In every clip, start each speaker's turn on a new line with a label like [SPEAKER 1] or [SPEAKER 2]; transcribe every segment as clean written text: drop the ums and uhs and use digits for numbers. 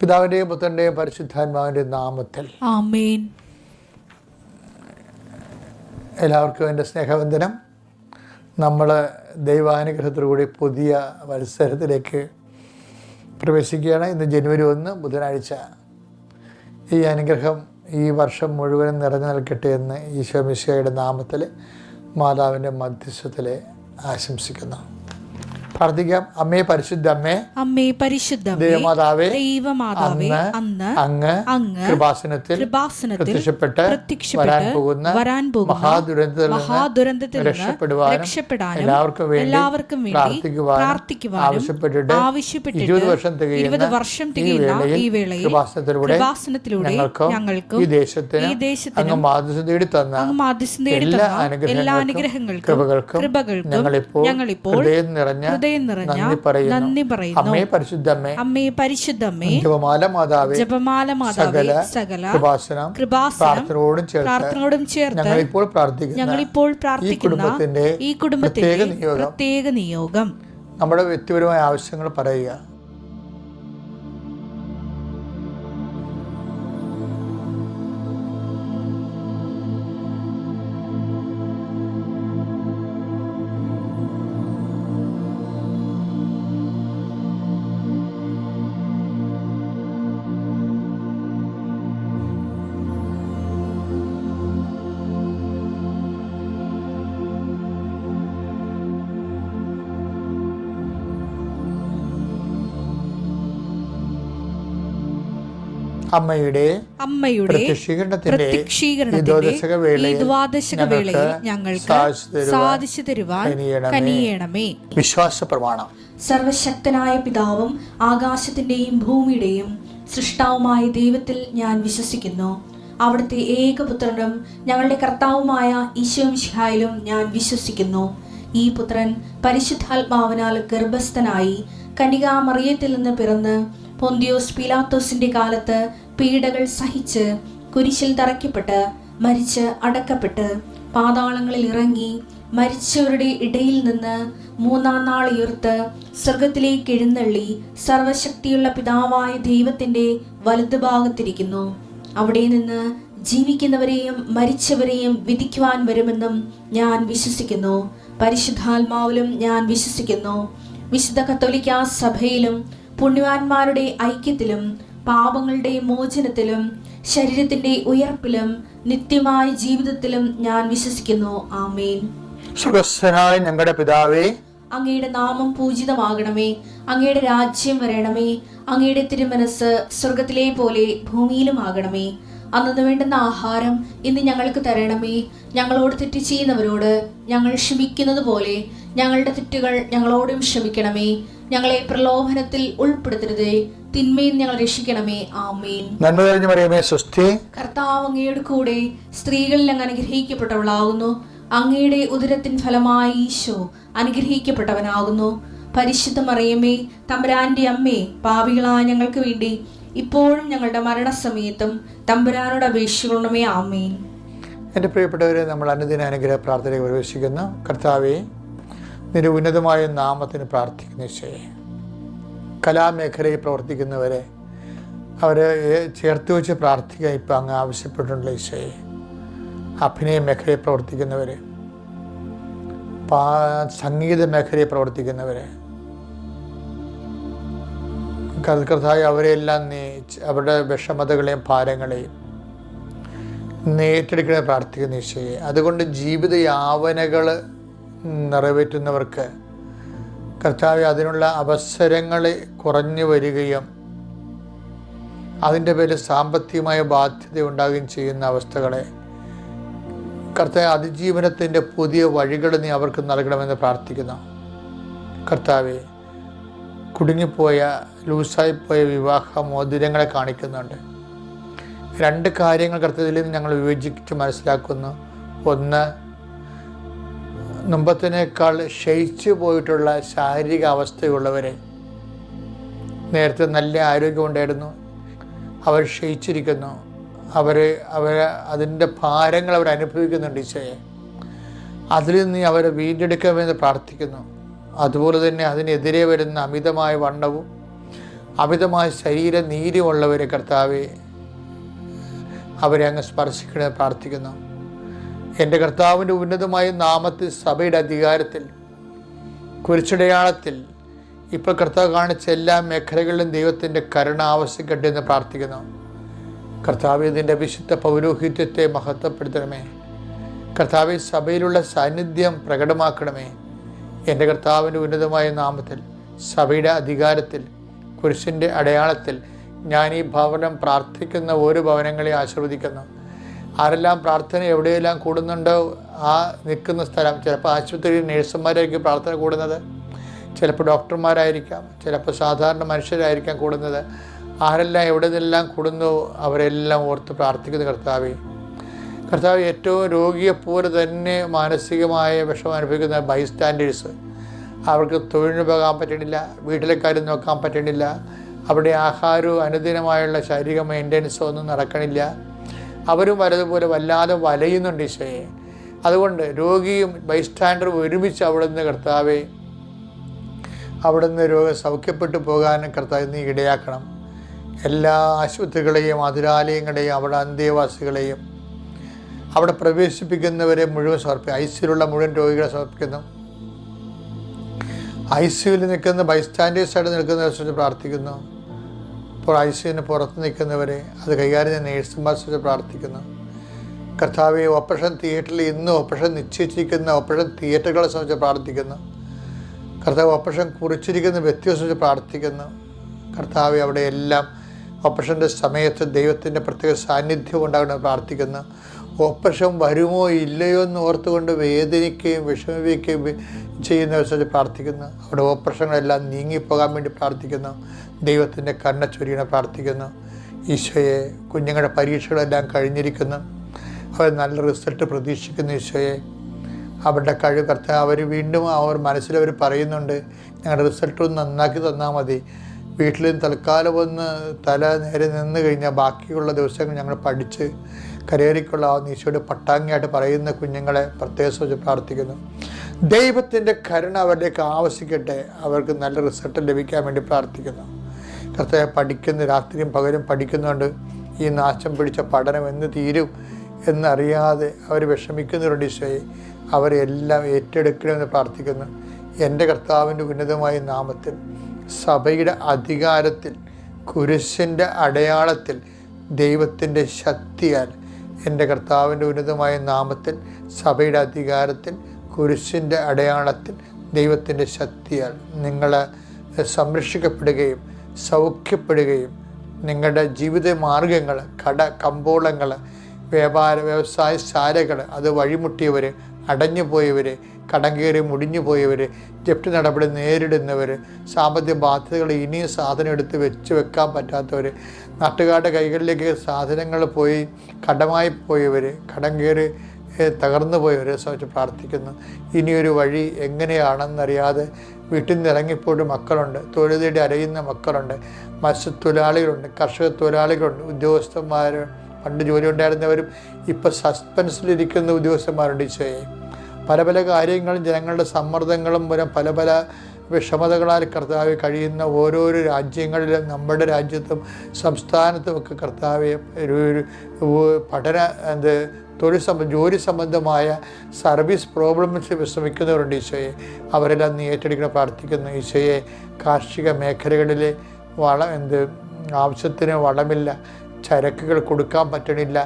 [SPEAKER 1] പിതാവിൻ്റെയും പുത്രൻ്റെയും പരിശുദ്ധാത്മാവിൻ്റെയും നാമത്തിൽ
[SPEAKER 2] ആമേൻ.
[SPEAKER 1] എല്ലാവർക്കും എൻ്റെ സ്നേഹവന്ദനം. നമ്മൾ ദൈവാനുഗ്രഹത്തോടുകൂടി പുതിയ മത്സരത്തിലേക്ക് പ്രവേശിക്കുകയാണ്. ഇന്ന് ജനുവരി 1 ബുധനാഴ്ച. ഈ അനുഗ്രഹം ഈ വർഷം മുഴുവനും നിറഞ്ഞു നിൽക്കട്ടെ എന്ന് ഈശോ മിശിഹായുടെ നാമത്തിൽ മാതാവിൻ്റെ മധ്യസ്ഥത്തിൽ ആശംസിക്കുന്നു. പ്രാർത്ഥിക്കാം. അമ്മേ പരിശുദ്ധ അമ്മേ,
[SPEAKER 2] അമ്മേ പരിശുദ്ധ
[SPEAKER 1] ദൈവമാതാവേ,
[SPEAKER 2] ദൈവമാതാവേ,
[SPEAKER 1] അങ്ങ് കൃപാസനത്തിൽ പ്രത്യക്ഷപ്പെട്ട് വരാൻ പോകുന്ന മഹാദുരന്തത്തിൽ രക്ഷപ്പെടാനും എല്ലാവർക്കും വേണ്ടി പ്രാർത്ഥിക്കുവാനും ആവശ്യപ്പെട്ടിട്ട് 20 വർഷം തികയുന്ന ഈ വേളയിൽ കൃപാസനത്തിലൂടെ ഞങ്ങൾക്കും ഈ ദേശത്തിന് അങ്ങ് മാധ്യസ്ഥം തേടി തന്ന എല്ലാ അനുഗ്രഹങ്ങൾക്കും കൃപകൾക്കും ഞങ്ങളിപ്പോൾ ഹൃദയം നിറഞ്ഞ നന്ദി പറയുന്നു. അമ്മേ പരിശുദ്ധമ്മേ, ജപമാല മാതാവേ, സകല പ്രാർത്ഥനയോടും ചേർത്ത് ഞങ്ങളിപ്പോൾ പ്രാർത്ഥിക്കുന്ന ഈ കുടുംബത്തിന്റെ പ്രത്യേക നിയോഗം നമ്മുടെ വ്യക്തിപരമായ ആവശ്യങ്ങൾ പറയുക. അമ്മയുടെ പ്രത്യക്ഷീകരണത്തിന്റെ ഈ ദ്വാദശക വേളയിൽ ഞങ്ങൾക്ക് സാധിച്ചു തരുവാൻ കനിയണമേ. വിശ്വാസ പ്രമാണം.
[SPEAKER 2] സർവശക്തനായ പിതാവും ആകാശത്തിന്റെയും ഭൂമിയുടെയും സൃഷ്ടാവുമായ ദൈവത്തിൽ ഞാൻ വിശ്വസിക്കുന്നു. അവിടുത്തെ ഏകപുത്രനും ഞങ്ങളുടെ കർത്താവുമായ ഈശോ മിശിഹായിലും ഞാൻ വിശ്വസിക്കുന്നു. ഈ പുത്രൻ പരിശുദ്ധാത്മാവിനാൽ ഗർഭസ്ഥനായി കന്യകാമറിയത്തിൽ നിന്ന് പിറന്ന് പൊന്തിയോസ് പീലാത്തോസിന്റെ കാലത്ത് പീഡകൾ സഹിച്ച് കുരിശിൽ തറയ്ക്കപ്പെട്ട് മരിച്ച് അടക്കപ്പെട്ട് പാതാളങ്ങളിൽ ഇറങ്ങി മരിച്ചവരുടെ ഇടയിൽ നിന്ന് 3-ാം നാൾ ഉയർത്ത് സ്വർഗത്തിലേക്ക് എഴുന്നള്ളി സർവശക്തിയുള്ള പിതാവായ ദൈവത്തിന്റെ വലതുഭാഗത്തിരിക്കുന്നു. അവിടെ നിന്ന് ജീവിക്കുന്നവരെയും മരിച്ചവരെയും വിധിക്കുവാൻ വരുമെന്നും ഞാൻ വിശ്വസിക്കുന്നു. പരിശുദ്ധാത്മാവിലും ഞാൻ വിശ്വസിക്കുന്നു. വിശുദ്ധ കത്തോലിക്കാ സഭയിലും പുണ്യവാന്മാരുടെ ഐക്യത്തിലും പാപങ്ങളുടെ മോചനത്തിലും ശരീരത്തിന്റെ ഉയർപ്പിലും നിത്യമായ ജീവിതത്തിലും ഞാൻ വിശ്വസിക്കുന്നു. ആമേൻ.
[SPEAKER 1] സ്വർഗ്ഗസ്ഥനായ ഞങ്ങളുടെ പിതാവേ,
[SPEAKER 2] അങ്ങയുടെ നാമം പൂജിതമാകണമേ. അങ്ങയുടെ രാജ്യം വരണമേ. അങ്ങയുടെ തിരുമനസ് സ്വർഗത്തിലെ പോലെ ഭൂമിയിലും ആകണമേ. അന്നു വേണ്ടുന്ന ആഹാരം ഇന്ന് ഞങ്ങൾക്ക് തരണമേ. ഞങ്ങളോട് തെറ്റ് ചെയ്യുന്നവരോട് ഞങ്ങൾ ക്ഷമിക്കുന്നത് പോലെ ഞങ്ങളുടെ തെറ്റുകൾ ഞങ്ങളോടും ക്ഷമിക്കണമേ. ഞങ്ങളെ പ്രലോഭനത്തിൽ ഉൾപ്പെടുത്തരുതേ, തിന്മയിൽ ഞങ്ങൾ രക്ഷിക്കണമേ. ആമേൻ.
[SPEAKER 1] നന്മ നിറഞ്ഞ മറിയമേ, സ്വസ്തി.
[SPEAKER 2] കർത്താവ് അങ്ങയുടെ കൂടെ സ്ത്രീകളിൽ അങ്ങ് അനുഗ്രഹിക്കപ്പെട്ടവളാകുന്നു. അങ്ങയുടെ ഉദരത്തിൻ ഫലമായി ഈശോ അനുഗ്രഹിക്കപ്പെട്ടവനാകുന്നു. പരിശുദ്ധ മറിയമേ, തമ്പുരാന്റെ അമ്മേ, പാപികളായ ഞങ്ങൾക്ക് വേണ്ടി ഇപ്പോഴും ഞങ്ങളുടെ മരണസമയത്തും തമ്പുരാനോട് അപേക്ഷിക്കണമേ. ആമേൻ.
[SPEAKER 1] എൻ്റെ പ്രിയപ്പെട്ടവരെ, നമ്മൾ അനുദിന അനുഗ്രഹ പ്രാർത്ഥനയിൽ പ്രവേശിക്കുന്നു. കർത്താവേ, നിന്റെ ഉന്നതമായ നാമത്തിന് പ്രാർത്ഥിക്കുന്ന ഈശോയെ, കലാമേഖലയിൽ പ്രവർത്തിക്കുന്നവരെ അവരെ ചേർത്ത് വെച്ച് പ്രാർത്ഥിക്കാൻ ഇപ്പം അങ്ങ് ആവശ്യപ്പെട്ടിട്ടുള്ള ഈശോയെ, അഭിനയ മേഖലയിൽ പ്രവർത്തിക്കുന്നവരെ, സംഗീത മേഖലയിൽ പ്രവർത്തിക്കുന്നവരെ, കർത്താവ് അവരെല്ലാം നീ അവരുടെ വിഷമതകളെയും ഭാരങ്ങളെയും ഏറ്റെടുക്കണേ പ്രാർത്ഥിക്കുന്ന ഈശോയെ. അതുകൊണ്ട് ജീവിത യാവനകൾ നിറവേറ്റുന്നവർക്ക് കർത്താവ് അതിനുള്ള അവസരങ്ങൾ കുറഞ്ഞു വരികയും അതിൻ്റെ പേരിൽ സാമ്പത്തികമായ ബാധ്യത ഉണ്ടാകുകയും ചെയ്യുന്ന അവസ്ഥകളെ കർത്താവ് അതിജീവനത്തിൻ്റെ പുതിയ വഴികൾ നീ അവർക്ക് നൽകണമെന്ന് പ്രാർത്ഥിക്കുന്നു. കർത്താവെ, കുടുങ്ങിപ്പോയ ലൂസായിപ്പോയ വിവാഹ മോതിരങ്ങളെ കാണിക്കുന്നുണ്ട്. 2 കാര്യങ്ങൾ കർത്താവിൽ ഞങ്ങൾ വിവേചിച്ച് മനസ്സിലാക്കുന്നു. ഒന്ന്, മുമ്പത്തിനേക്കാൾ ക്ഷയിച്ചു പോയിട്ടുള്ള ശാരീരിക അവസ്ഥയുള്ളവരെ, നേരത്തെ നല്ല ആരോഗ്യമുണ്ടായിരുന്നു, അവർ ക്ഷയിച്ചിരിക്കുന്നു, അവർ അതിൻ്റെ ഭാരങ്ങൾ അവരനുഭവിക്കുന്നുണ്ട്. ഈശോയെ, അതിൽ നിന്ന് അവരെ വീണ്ടെടുക്കണമെന്ന് പ്രാർത്ഥിക്കുന്നു. അതുപോലെ തന്നെ അതിനെതിരെ വരുന്ന അമിതമായ വണ്ണവും അമിതമായ ശരീര നീരുമുള്ളവരെ കർത്താവെ അവരെ അങ്ങ് സ്പർശിക്കണമെന്ന് പ്രാർത്ഥിക്കുന്നു. എൻ്റെ കർത്താവിൻ്റെ ഉന്നതമായ നാമത്തിൽ, സഭയുടെ അധികാരത്തിൽ, കുരിശടയാളത്തിൽ ഇപ്പോൾ കർത്താവ് കാണിച്ച എല്ലാ മേഖലകളിലും ദൈവത്തിൻ്റെ കരുണ ആവശ്യിക്കട്ടെ എന്ന് പ്രാർത്ഥിക്കുന്നു. കർത്താവെ, ഇതിൻ്റെ വിശുദ്ധ പൗരോഹിത്യത്തെ മഹത്വപ്പെടുത്തണമേ. കർത്താവെ, സഭയിലുള്ള സാന്നിധ്യം പ്രകടമാക്കണമേ. എൻ്റെ കർത്താവിൻ്റെ ഉന്നതമായ നാമത്തിൽ, സഭയുടെ അധികാരത്തിൽ, കുരിശിൻ്റെ അടയാളത്തിൽ ഞാൻ ഈ ഭവനം പ്രാർത്ഥിക്കുന്ന ഓരോ ഭവനങ്ങളെ ആശീർവദിക്കുന്നു. ആരെല്ലാം പ്രാർത്ഥന എവിടെയെല്ലാം കൂടുന്നുണ്ടോ ആ നിൽക്കുന്ന സ്ഥലം, ചിലപ്പോൾ ആശുപത്രിയിൽ നേഴ്സുമാരായിരിക്കും പ്രാർത്ഥന കൂടുന്നത്, ചിലപ്പോൾ ഡോക്ടർമാരായിരിക്കാം, ചിലപ്പോൾ സാധാരണ മനുഷ്യരായിരിക്കാം കൂടുന്നത്. ആരെല്ലാം എവിടെ നിന്നെല്ലാം കൂടുന്നു അവരെല്ലാം ഓർത്ത് പ്രാർത്ഥിക്കുന്ന കർത്താവെ. കർത്താവ്, ഏറ്റവും രോഗിയെപ്പോലെ തന്നെ മാനസികമായ വിഷമം അനുഭവിക്കുന്ന ബൈസ്റ്റാൻഡേഴ്സ്, അവർക്ക് തൊഴിലിന് പോകാൻ പറ്റണില്ല, വീട്ടിലെ കാര്യം നോക്കാൻ പറ്റണില്ല, അവിടെ ആഹാരവും അനുദിനമായുള്ള ശാരീരിക മെയിൻ്റനൻസോ ഒന്നും നടക്കണില്ല, അവരും വലതുപോലെ വല്ലാതെ വലയുന്നുണ്ട് ഈശോയെ. അതുകൊണ്ട് രോഗിയും ബൈസ്റ്റാൻഡറും ഒരുമിച്ച് അവിടെ നിന്ന് കർത്താവെ, അവിടെ നിന്ന് രോഗം സൗഖ്യപ്പെട്ടു പോകാനും കർത്താവ് നീ ഇടയാക്കണം. എല്ലാ ആശുപത്രികളെയും അതിരാലയങ്ങളെയും അവിടെ അന്തേവാസികളെയും അവിടെ പ്രവേശിപ്പിക്കുന്നവരെ മുഴുവൻ സമർപ്പിക്കും. ഐസിയിലുള്ള മുഴുവൻ രോഗികളെ സമർപ്പിക്കുന്നു. ഐസിയുവിൽ നിൽക്കുന്ന ബൈസ്റ്റാൻഡേഴ്സായിട്ട് നിൽക്കുന്നവരെ കുറിച്ച് പ്രാർത്ഥിക്കുന്നു. ഇപ്പോൾ ഐസിയുവിന് പുറത്ത് നിൽക്കുന്നവരെ, അത് കൈകാര്യം ചെയ്യുന്ന നേഴ്സുമാരെ കുറിച്ച് പ്രാർത്ഥിക്കുന്നു. കർത്താവെ, ഓപ്പറേഷൻ തിയേറ്ററിൽ ഇന്ന് ഓപ്പറേഷൻ നിശ്ചയിച്ചിരിക്കുന്ന ഓപ്പറേഷൻ തിയേറ്ററുകളെ സംബന്ധിച്ച് പ്രാർത്ഥിക്കുന്നു. കർത്താവ്, ഓപ്പറേഷൻ കുറിച്ചിരിക്കുന്ന വ്യക്തിയെ സംബന്ധിച്ച് പ്രാർത്ഥിക്കുന്നു. കർത്താവെ, അവിടെ എല്ലാം ഓപ്പറേഷൻ്റെ സമയത്ത് ദൈവത്തിൻ്റെ പ്രത്യേക സാന്നിധ്യം ഉണ്ടാകണമെന്ന് പ്രാർത്ഥിക്കുന്നു. ഓപ്പറേഷൻ വരുമോ ഇല്ലയോ എന്ന് ഓർത്തുകൊണ്ട് വേദനിക്കുകയും വിഷമിക്കുകയും ചെയ്യുന്നവരെ സംബന്ധിച്ച് പ്രാർത്ഥിക്കുന്നു. അവിടെ ഓപ്പറേഷനുകളെല്ലാം നീങ്ങിപ്പോകാൻ വേണ്ടി പ്രാർത്ഥിക്കുന്നു. ദൈവത്തിൻ്റെ കരുണ ചൊരിയണ പ്രാർത്ഥിക്കുന്നു. ഈശോയെ, കുഞ്ഞുങ്ങളുടെ പരീക്ഷകളെല്ലാം കഴിഞ്ഞിരിക്കുന്നു, അവർ നല്ല റിസൾട്ട് പ്രതീക്ഷിക്കുന്നു. ഈശോയെ, അവരുടെ കഴിവ് കർത്താവ്, അവർ വീണ്ടും അവർ മനസ്സിലവർ പറയുന്നുണ്ട്, ഞങ്ങളുടെ റിസൾട്ട് ഒന്ന് നന്നാക്കി തന്നാൽ മതി, വീട്ടിൽ തൽക്കാലം ഒന്ന് തല നേരെ നിന്ന് കഴിഞ്ഞാൽ ബാക്കിയുള്ള ദിവസങ്ങൾ ഞങ്ങൾ പഠിച്ച് കരേറിക്കൊള്ളാവുന്ന ഈശോയുടെ പട്ടാങ്ങിയായിട്ട് പറയുന്ന കുഞ്ഞുങ്ങളെ പ്രത്യേകം പ്രാർത്ഥിക്കുന്നു. ദൈവത്തിൻ്റെ കരുണ അവരിലേക്ക് ആവശ്യിക്കട്ടെ, അവർക്ക് നല്ല റിസൾട്ട് ലഭിക്കാൻ വേണ്ടി പ്രാർത്ഥിക്കുന്നു. കർത്താവ്, പഠിക്കുന്ന രാത്രിയും പകലും പഠിക്കുന്നുണ്ട്, ഈ നാശം പിടിച്ച പഠനം എന്ന് തീരും എന്നറിയാതെ അവർ വിഷമിക്കുന്നവരുണ്ട്. ഈശോയെ, അവരെല്ലാം ഏറ്റെടുക്കണമെന്ന് പ്രാർത്ഥിക്കുന്നു. എൻ്റെ കർത്താവിൻ്റെ ഉന്നതമായ നാമത്തിൽ, സഭയുടെ അധികാരത്തിൽ, കുരിശിൻ്റെ അടയാളത്തിൽ, ദൈവത്തിൻ്റെ ശക്തിയാൽ, എൻ്റെ കർത്താവിൻ്റെ ഉന്നതമായ നാമത്തിൽ, സഭയുടെ അധികാരത്തിൽ, കുരിശിൻ്റെ അടയാളത്തിൽ, ദൈവത്തിൻ്റെ ശക്തിയാൽ നിങ്ങൾ സംരക്ഷിക്കപ്പെടുകയും സൗഖ്യപ്പെടുകയും നിങ്ങളുടെ ജീവിത മാർഗങ്ങൾ, കമ്പോളങ്ങൾ, വ്യവസായ ശാലകൾ, അത് വഴിമുട്ടിയവർ, അടഞ്ഞുപോയവർ, കടം കയറി മുടിഞ്ഞു പോയവർ, ജപ്തി നടപടി നേരിടുന്നവർ, സാമ്പത്തിക ബാധ്യതകൾ ഇനിയും സാധനം എടുത്ത് വെക്കാൻ പറ്റാത്തവർ, നാട്ടുകാരുടെ കൈകളിലേക്ക് സാധനങ്ങൾ പോയി കടമായി പോയവർ, കടം കയറി തകർന്നു പോയവരെ സംബന്ധിച്ച് പ്രാർത്ഥിക്കുന്നു. ഇനിയൊരു വഴി എങ്ങനെയാണെന്നറിയാതെ വീട്ടിൽ നിന്ന് ഇറങ്ങിപ്പോയിട്ട് മക്കളുണ്ട്, തൊഴിൽ തേടി അലയുന്ന മക്കളുണ്ട്, മത്സ്യത്തൊഴിലാളികളുണ്ട്, കർഷക തൊഴിലാളികളുണ്ട്, ഉദ്യോഗസ്ഥന്മാർ, പണ്ട് ജോലി ഉണ്ടായിരുന്നവരും ഇപ്പോൾ സസ്പെൻസിലിരിക്കുന്ന ഉദ്യോഗസ്ഥന്മാരുണ്ട്. ഈശോയെ, പല പല കാര്യങ്ങളും ജനങ്ങളുടെ സമ്മർദ്ദങ്ങളും മൂലം പല പല വിഷമതകളാൽ കർത്താവ് കഴിയുന്ന ഓരോരോ രാജ്യങ്ങളിലും നമ്മുടെ രാജ്യത്തും സംസ്ഥാനത്തുമൊക്കെ കർത്താവ് പഠന ജോലി സംബന്ധമായ സർവീസ് പ്രോബ്ലംസ് വിശ്രമിക്കുന്നവരുണ്ട്. ഈശോയെ, അവരെല്ലാം നീ ഏറ്റെടുക്കണം പ്രാർത്ഥിക്കുന്നു. ഈശോയെ, കാർഷിക മേഖലകളിലെ ആവശ്യത്തിന് വളമില്ല, ചരക്കുകൾ കൊടുക്കാൻ പറ്റണില്ല,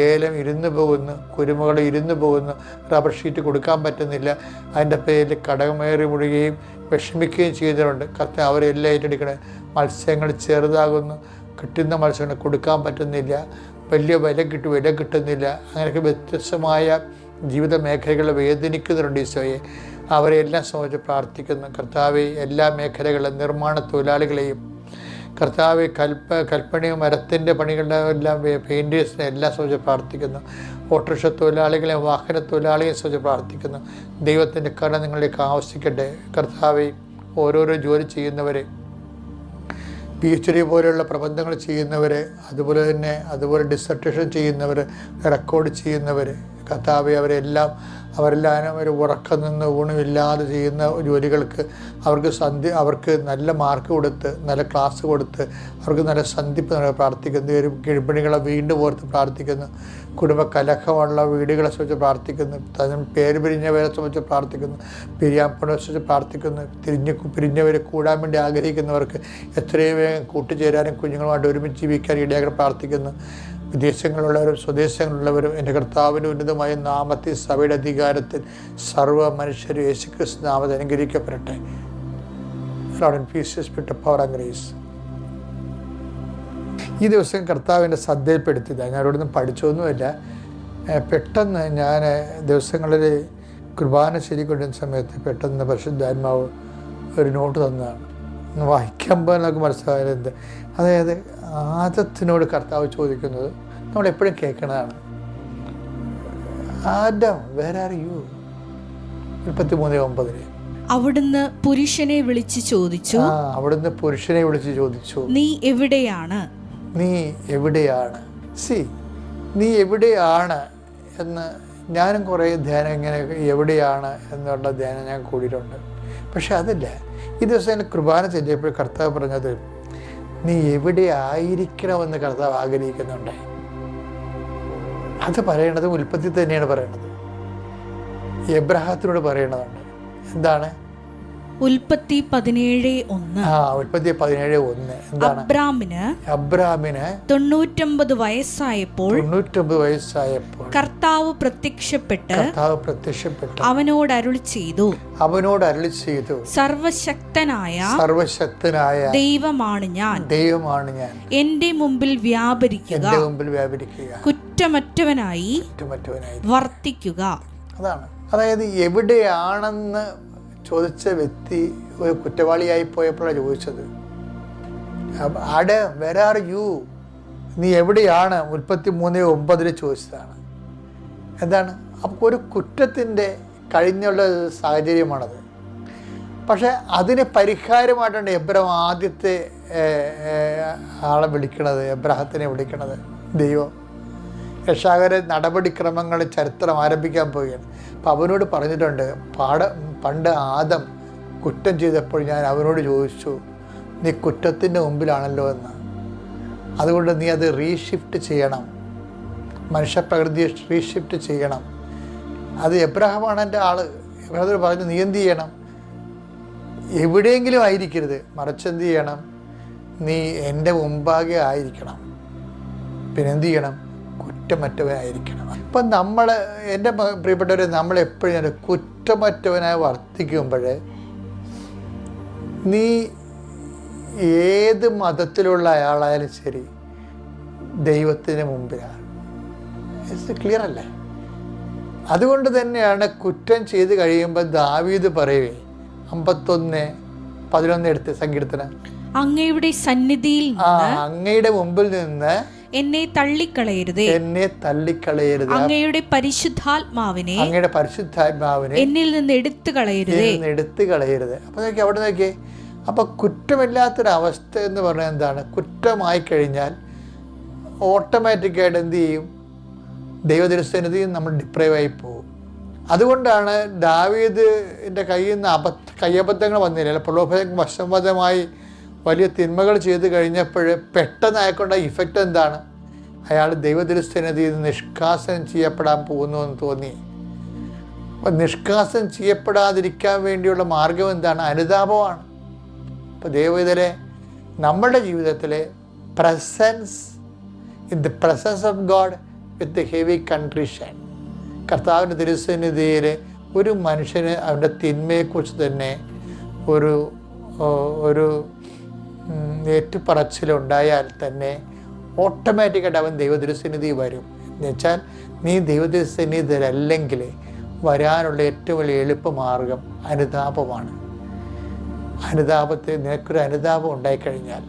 [SPEAKER 1] ഏലം ഇരുന്ന് പോകുന്നു, കുരുമുകൾ ഇരുന്ന് പോകുന്നു, റബ്ബർ ഷീറ്റ് കൊടുക്കാൻ പറ്റുന്നില്ല, അതിൻ്റെ പേരിൽ കടമേറി മുഴുകയും വിഷമിക്കുകയും ചെയ്തവരുണ്ട്. കർത്താവ്, അവരെല്ലാം ഏറ്റെടുക്കണേ. മത്സ്യങ്ങൾ ചെറുതാകുന്നു, കിട്ടുന്ന മത്സ്യങ്ങൾ കൊടുക്കാൻ പറ്റുന്നില്ല, വലിയ വില കിട്ടുന്നില്ല, അങ്ങനെയൊക്കെ വ്യത്യസ്തമായ ജീവിത മേഖലകളിൽ വേദനിക്കുന്നവരുണ്ട്. ഈശോയെ, അവരെല്ലാം സംബന്ധിച്ച് പ്രാർത്ഥിക്കുന്നു. കർത്താവെ, എല്ലാ മേഖലകളിലും നിർമ്മാണ തൊഴിലാളികളെയും, കർത്താവ്, കൽപ്പണിയും മരത്തിൻ്റെ പണികളുടെ എല്ലാം പെയിൻറ്റേഴ്സിനെ എല്ലാം സംബന്ധിച്ച് പ്രാർത്ഥിക്കുന്നു. ഓട്ടോറിക്ഷ തൊഴിലാളികളെയും വാഹന തൊഴിലാളികളെയും സംബന്ധിച്ച് പ്രാർത്ഥിക്കുന്നു. ദൈവത്തിൻ്റെ കരുണ നിങ്ങളിലേക്ക് ആവശ്യിക്കട്ടെ. കർത്താവെ, ഓരോരോ ജോലി ചെയ്യുന്നവരെ, PhD പോലെയുള്ള പ്രബന്ധങ്ങൾ ചെയ്യുന്നവർ, അതുപോലെ ഡിസർട്ടേഷൻ ചെയ്യുന്നവർ, റെക്കോർഡ് ചെയ്യുന്നവർ, കർത്താവെ അവരെല്ലാം ഒരു ഉറക്കം നിന്ന് ഊണുമില്ലാതെ ചെയ്യുന്ന ജോലികൾക്ക് അവർക്ക് നല്ല മാർക്ക് കൊടുത്ത്, നല്ല ക്ലാസ് കൊടുത്ത്, അവർക്ക് നല്ല സന്ധിപ്പ് നൽകി പ്രാർത്ഥിക്കുന്നു. ഒരു ഗർഭിണികളെ വീണ്ടും ഓർത്ത് പ്രാർത്ഥിക്കുന്നു. കുടുംബ കലഹമുള്ള വീടുകളെ സംബന്ധിച്ച് പ്രാർത്ഥിക്കുന്നു. പേര് പിരിഞ്ഞവരെ സംബന്ധിച്ച് പ്രാർത്ഥിക്കുന്നു. പിരിയാപ്പണെ സംബന്ധിച്ച് പ്രാർത്ഥിക്കുന്നു. പിരിഞ്ഞവരെ കൂടാൻ വേണ്ടി ആഗ്രഹിക്കുന്നവർക്ക് എത്രയും വേഗം കൂട്ടുചേരാനും കുഞ്ഞുങ്ങളുമായിട്ട് ഒരുമിച്ച് ജീവിക്കാൻ ഇടയാക്കാൻ പ്രാർത്ഥിക്കുന്നു. വിദേശങ്ങളിലുള്ളവരും സ്വദേശങ്ങളിലുള്ളവരും എൻ്റെ കർത്താവിൻ്റെ ഉന്നതമായ നാമത്തിൽ സഭയുടെ അധികാരത്തിൽ സർവ്വ മനുഷ്യരും യേശുക്രിസ്തു നാമത്തിൽ അനുഗ്രഹിക്കപ്പെടട്ടെ. Power and grace. ഈ ദിവസം കർത്താവിൻ്റെ ശ്രദ്ധയിൽപ്പെടുത്തിയതാണ്. ഞാൻ അവിടുന്ന് പഠിച്ചൊന്നുമില്ല. പെട്ടെന്ന് ഞാൻ ദിവസങ്ങളിൽ കുർബാന ശരിക്കൊണ്ടിരുന്ന സമയത്ത് പെട്ടെന്ന് പരിശുദ്ധാത്മാവ് ഒരു നോട്ട് തന്നതാണ്. വായിക്കുമ്പോൾ നമുക്ക് മനസ്സിലായത് അതായത് ആദത്തിനോട് കർത്താവ് ചോദിക്കുന്നത് നമ്മളെപ്പോഴും കേൾക്കുന്നതാണ്. Adam, where are you? 33:9.
[SPEAKER 3] അവിടുന്ന് പുരുഷനെ വിളിച്ച് ചോദിച്ചു, നീ എവിടെയാണ്?
[SPEAKER 1] നീ എവിടെയാണ് എന്ന് ഞാനും കുറേ ധ്യാനം ഇങ്ങനെ എവിടെയാണ് എന്നുള്ള ധ്യാനം ഞാൻ കൂടിയിട്ടുണ്ട്. പക്ഷെ അതില്ല. ഈ ദിവസം എൻ്റെ കുർബാന ചെല്ലിയപ്പോൾ കർത്താവ് പറഞ്ഞത് നീ എവിടെ ആയിരിക്കണമെന്ന് കർത്താവ് ആഗ്രഹിക്കുന്നുണ്ട്. അത് പറയണത് ഉൽപ്പത്തി തന്നെയാണ് പറയണത്. എബ്രഹാത്തിനോട് പറയണതുണ്ട്. എന്താണ്?
[SPEAKER 3] ഉൽപ്പത്തി 17:1.
[SPEAKER 1] ഉൽപ്പത്തി 17:1. എന്താണ്? അബ്രാമിന്
[SPEAKER 3] 99 വയസ്സായപ്പോൾ കർത്താവ് പ്രത്യക്ഷപ്പെട്ട് അവനോട് അരുളി ചെയ്തു, സർവശക്തനായ ദൈവമാണ് ഞാൻ, എന്റെ മുമ്പിൽ വ്യാപരിക്കുക, കുറ്റമറ്റവനായി വർത്തിക്കുക.
[SPEAKER 1] അതാണ്. അതായത് എവിടെയാണെന്ന് ചോദിച്ച വ്യക്തി ഒരു കുറ്റവാളിയായി പോയപ്പോഴാണ് ചോദിച്ചത്. Where are you? നീ എവിടെയാണ്? 33:9 ചോദിച്ചതാണ്. എന്താണ്? അപ്പോൾ ഒരു കുറ്റത്തിൻ്റെ കഴിഞ്ഞുള്ള സാഹചര്യമാണത്. പക്ഷെ അതിന് പരിഹാരമായിട്ടാണ് എബ്രഹാം ആദ്യത്തെ ആളെ വിളിക്കണത്, എബ്രഹത്തിനെ വിളിക്കണത് ദൈവം. രക്ഷാകര നടപടിക്രമങ്ങൾ ചരിത്രം ആരംഭിക്കാൻ പോവുകയാണ്. അപ്പം അവനോട് പറഞ്ഞിട്ടുണ്ട്, പണ്ട് ആദം കുറ്റം ചെയ്തപ്പോൾ ഞാൻ അവനോട് ചോദിച്ചു, നീ കുറ്റത്തിൻ്റെ മുമ്പിലാണല്ലോ എന്ന്. അതുകൊണ്ട് നീ അത് റീഷിഫ്റ്റ് ചെയ്യണം, മനുഷ്യപ്രകൃതിയെ റീഷിഫ്റ്റ് ചെയ്യണം. അത് എബ്രഹാമാണ് എൻ്റെ ആള്. എബ്രഹാത്തോട് പറഞ്ഞു, നീ എന്ത് ചെയ്യണം? എവിടെയെങ്കിലും ആയിരിക്കരുത്, മറിച്ച് എന്ത് ചെയ്യണം? നീ എൻ്റെ മുമ്പാകെ ആയിരിക്കണം. പിന്നെ എന്ത് ചെയ്യണം? കുറ്റമറ്റവനായിരിക്കണം. ഇപ്പം എൻ്റെ പ്രിയപ്പെട്ടവരെ, നമ്മളെപ്പോഴും കുറ്റമറ്റവനായി വർത്തിക്കുമ്പോൾ നീ ഏത് മതത്തിലുള്ള അയാളായാലും ശരി ദൈവത്തിന് മുമ്പിലാണ്. ക്ലിയർ അല്ലേ? അതുകൊണ്ട് തന്നെയാണ് കുറ്റം ചെയ്ത് കഴിയുമ്പോൾ ദാവീദ് പറയുവേ 51:11 എടുത്ത് സങ്കീർത്തനം,
[SPEAKER 3] അങ്ങയുടെ സന്നിധിയിൽ
[SPEAKER 1] അങ്ങയുടെ മുമ്പിൽ നിന്ന്
[SPEAKER 3] എന്നെ തള്ളിക്കളയരുതേ, അങ്ങയുടെ പരിശുദ്ധാത്മാവിനെ എന്നിൽ നിന്ന് എടുത്തു കളയരുതേ.
[SPEAKER 1] അപ്പൊ നോക്കി, അവിടെ നോക്കിയേ. അപ്പൊ കുറ്റമില്ലാത്തൊരവസ്ഥ എന്ന് പറഞ്ഞാൽ എന്താണ്? കുറ്റമായി കഴിഞ്ഞാൽ ഓട്ടോമാറ്റിക്കായിട്ട് എന്ത് ചെയ്യും? ദൈവദൃശ്യനതയും നമ്മൾ ഡിപ്രൈവായി പോകും. അതുകൊണ്ടാണ് ദാവീദിൻ്റെ കയ്യിൽ നിന്ന് കയ്യബദ്ധങ്ങൾ വന്നില്ല. പ്രലോഭന വശംവദമായി വലിയ തിന്മകൾ ചെയ്ത് കഴിഞ്ഞപ്പോൾ പെട്ടെന്ന് അയാൾക്കുള്ള ഇഫക്റ്റ് എന്താണ്? അയാൾ ദൈവദൃശ്യനതയിൽ നിന്ന് നിഷ്കാസനം ചെയ്യപ്പെടാൻ പോകുന്നു എന്ന് തോന്നി. അപ്പം നിഷ്കാസനം ചെയ്യപ്പെടാതിരിക്കാൻ വേണ്ടിയുള്ള മാർഗം എന്താണ്? അനുതാപമാണ്. അപ്പോൾ ദൈവവിധരെ നമ്മുടെ ജീവിതത്തിലെ in the presence of God with heavy contrition, കർത്താവിൻ്റെ തിരുസന്നിധിയിൽ ഒരു മനുഷ്യന് അവൻ്റെ തിന്മയെക്കുറിച്ച് തന്നെ ഒരു ഏറ്റുപറച്ചിലുണ്ടായാൽ തന്നെ ഓട്ടോമാറ്റിക്കായിട്ട് അവൻ ദൈവതിരുസന്നിധി വരും. എന്നുവെച്ചാൽ നീ ദൈവതിരുസന്നിധിയിലല്ലെങ്കിൽ വരാനുള്ള ഏറ്റവും വലിയ എളുപ്പമാർഗം അനുതാപമാണ്. നിനക്കൊരു അനുതാപം ഉണ്ടായിക്കഴിഞ്ഞാൽ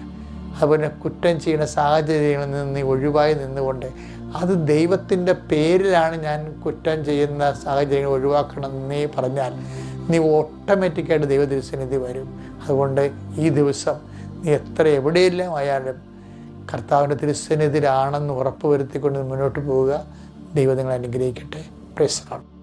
[SPEAKER 1] അതുപോലെ കുറ്റം ചെയ്യുന്ന സാഹചര്യങ്ങളിൽ നിന്ന് നീ ഒഴിവായി നിന്നുകൊണ്ട്, അത് ദൈവത്തിൻ്റെ പേരിലാണ് ഞാൻ കുറ്റം ചെയ്യുന്ന സാഹചര്യങ്ങൾ ഒഴിവാക്കണം എന്ന് നീ പറഞ്ഞാൽ നീ ഓട്ടോമാറ്റിക്കായിട്ട് ദൈവതിരുസന്നിധി വരും. അതുകൊണ്ട് ഈ ദിവസം നീ എവിടെയെല്ലാം ആയാലും കർത്താവിൻ്റെ തിരുസന്നിധിയിലാണെന്ന് ഉറപ്പ് വരുത്തിക്കൊണ്ട് മുന്നോട്ട് പോവുക. ദൈവം നിങ്ങളെ അനുഗ്രഹിക്കട്ടെ. Praise the Lord.